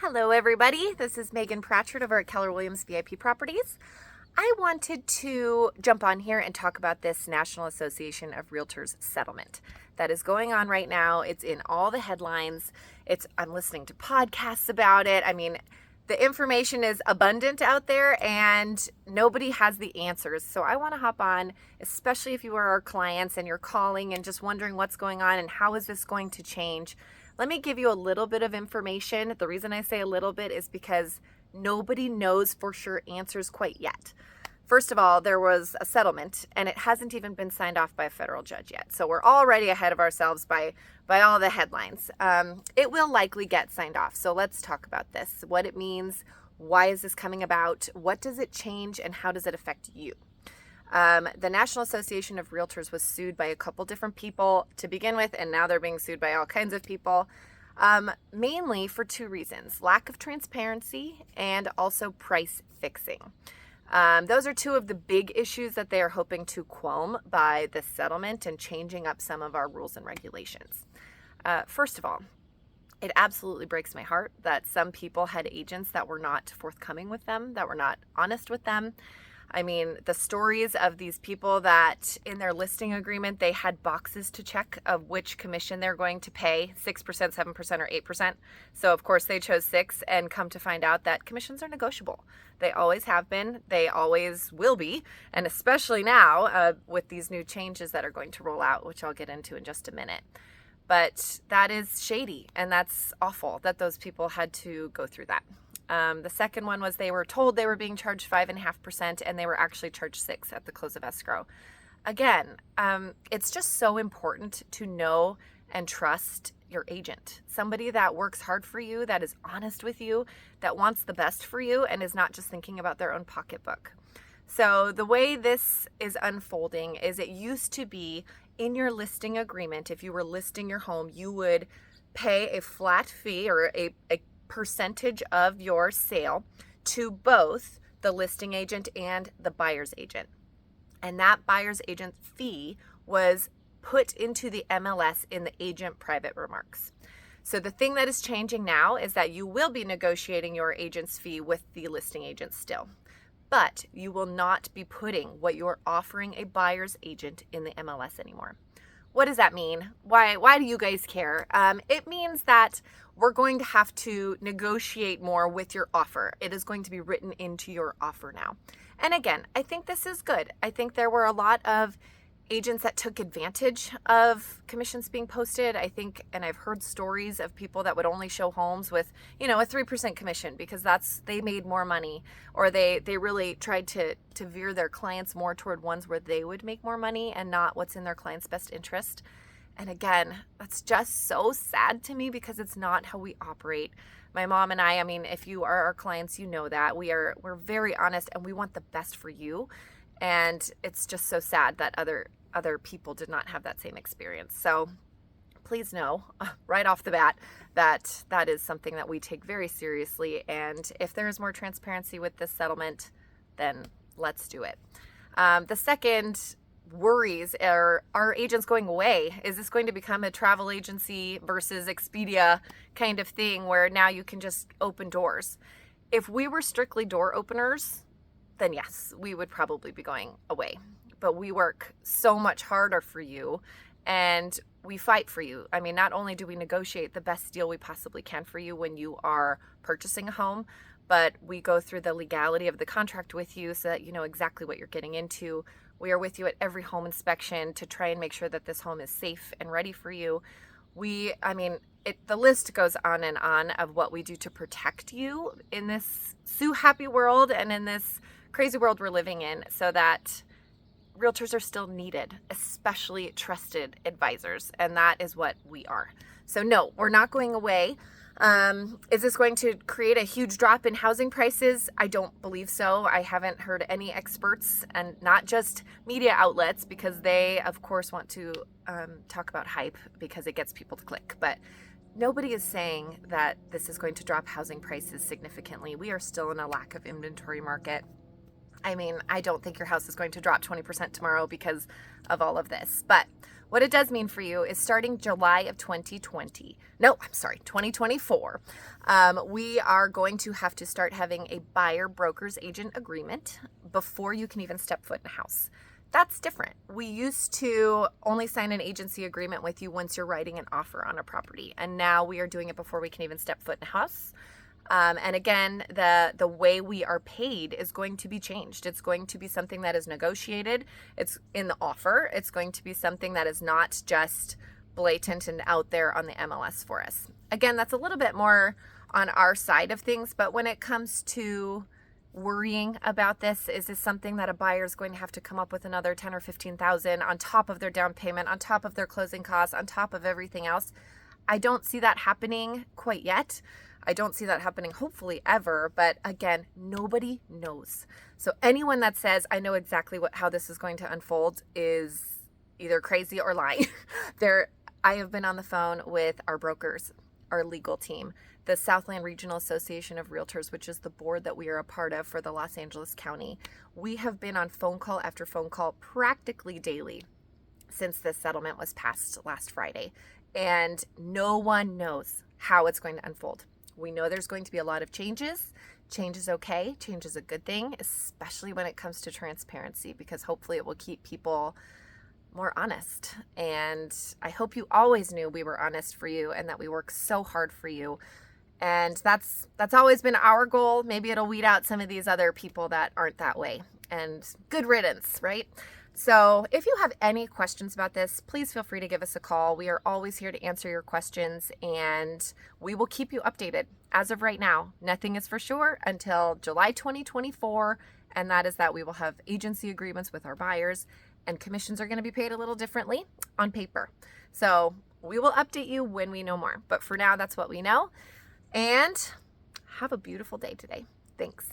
Hello everybody, this is Megan Pratchard over at Keller Williams VIP Properties. I wanted to jump on here and talk about this National Association of Realtors settlement that is going on right now. It's in all the headlines. I'm listening to podcasts about it. I mean, the information is abundant out there and nobody has the answers. So I want to hop on, especially if you are our clients and you're calling and just wondering what's going on and how is this going to change. Let me give you a little bit of information. The reason I say a little bit is because nobody knows for sure answers quite yet. First of all, there was a settlement and it hasn't even been signed off by a federal judge yet. So we're already ahead of ourselves by all the headlines. It will likely get signed off. So let's talk about this, what it means, why is this coming about, what does it change, and how does it affect you? The National Association of Realtors was sued by a couple different people to begin with, and now they're being sued by all kinds of people, mainly for two reasons: lack of transparency and also price fixing. Those are two of the big issues that they are hoping to quell by this settlement and changing up some of our rules and regulations. First of all, it absolutely breaks my heart that some people had agents that were not forthcoming with them, that were not honest with them. I mean, the stories of these people that in their listing agreement, they had boxes to check of which commission they're going to pay, 6%, 7%, or 8%. So of course they chose 6 and come to find out that commissions are negotiable. They always have been, they always will be. And especially now with these new changes that are going to roll out, which I'll get into in just a minute. But that is shady and that's awful that those people had to go through that. The second one was they were told they were being charged 5.5% and they were actually charged 6% at the close of escrow. Again, it's just so important to know and trust your agent, somebody that works hard for you, that is honest with you, that wants the best for you and is not just thinking about their own pocketbook. So the way this is unfolding is it used to be in your listing agreement, if you were listing your home, you would pay a flat fee or a percentage of your sale to both the listing agent and the buyer's agent. And that buyer's agent fee was put into the MLS in the agent private remarks. So the thing that is changing now is that you will be negotiating your agent's fee with the listing agent still, but you will not be putting what you're offering a buyer's agent in the MLS anymore. What does that mean? Why do you guys care? It means that we're going to have to negotiate more with your offer. It is going to be written into your offer now. And again, I think this is good. I think there were a lot of agents that took advantage of commissions being posted. I think, and I've heard stories of people that would only show homes with, a 3% commission because they made more money, or they really tried to veer their clients more toward ones where they would make more money and not what's in their client's best interest. And again, that's just so sad to me because it's not how we operate. My mom and I mean, if you are our clients, you know that we're very honest and we want the best for you. And it's just so sad that other people did not have that same experience. So please know right off the bat that that is something that we take very seriously. And if there is more transparency with this settlement, then let's do it. The second worries are agents going away? Is this going to become a travel agency versus Expedia kind of thing where now you can just open doors? If we were strictly door openers, then yes, we would probably be going away. But we work so much harder for you and we fight for you. I mean, not only do we negotiate the best deal we possibly can for you when you are purchasing a home, but we go through the legality of the contract with you so that you know exactly what you're getting into. We are with you at every home inspection to try and make sure that this home is safe and ready for you. The list goes on and on of what we do to protect you in this so happy world and in this crazy world we're living in, so that realtors are still needed, especially trusted advisors, and that is what we are. So no, we're not going away. Is this going to create a huge drop in housing prices? I don't believe so. I haven't heard any experts, and not just media outlets, because they, of course, want to talk about hype because it gets people to click. But nobody is saying that this is going to drop housing prices significantly. We are still in a lack of inventory market. I mean, I don't think your house is going to drop 20% tomorrow because of all of this. But What it does mean for you is starting July of 2024, we are going to have to start having a buyer broker's agent agreement before you can even step foot in a house. That's different. We used to only sign an agency agreement with you once you're writing an offer on a property, and now we are doing it before we can even step foot in a house. And again, the way we are paid is going to be changed. It's going to be something that is negotiated. It's in the offer. It's going to be something that is not just blatant and out there on the MLS for us. Again, that's a little bit more on our side of things, but when it comes to worrying about this, is this something that a buyer is going to have to come up with another 10 or 15,000 on top of their down payment, on top of their closing costs, on top of everything else? I don't see that happening quite yet. I don't see that happening hopefully ever, but again, nobody knows. So anyone that says, I know exactly how this is going to unfold is either crazy or lying. I have been on the phone with our brokers, our legal team, the Southland Regional Association of Realtors, which is the board that we are a part of for the Los Angeles County. We have been on phone call after phone call practically daily since this settlement was passed last Friday, and no one knows how it's going to unfold. We know there's going to be a lot of changes. Change is okay. Change is a good thing, especially when it comes to transparency, because hopefully it will keep people more honest. And I hope you always knew we were honest for you and that we work so hard for you. And that's always been our goal. Maybe it'll weed out some of these other people that aren't that way. And good riddance, right? So if you have any questions about this, please feel free to give us a call. We are always here to answer your questions, and we will keep you updated. As of right now, nothing is for sure until July 2024, and that is that we will have agency agreements with our buyers, and commissions are going to be paid a little differently on paper. So we will update you when we know more. But for now, that's what we know. And have a beautiful day today. Thanks.